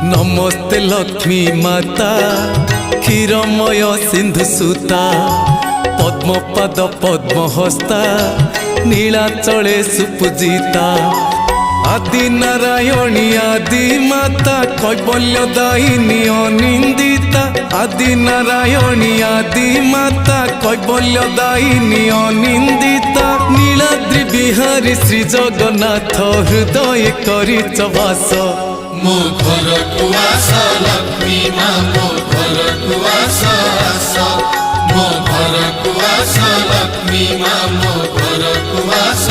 नमस्ते लक्ष्मी माता क्षीरमय सिंधु सुता पद्मपाद पद्महस्ता नीलाचले सुपूजिता आदि नारायणी आदि माता कैवल्यदायिनी अनिंदिता आदि नारायणी आदि माता कैवल्यदायिनी अनिंदिता नीलाद्रि बिहारी श्री जगन्नाथ हृदय करिच वास मो घर को आस लक्ष्मी माँ मो घर को आस मो घर को आस लक्ष्मी माँ मो घर को आस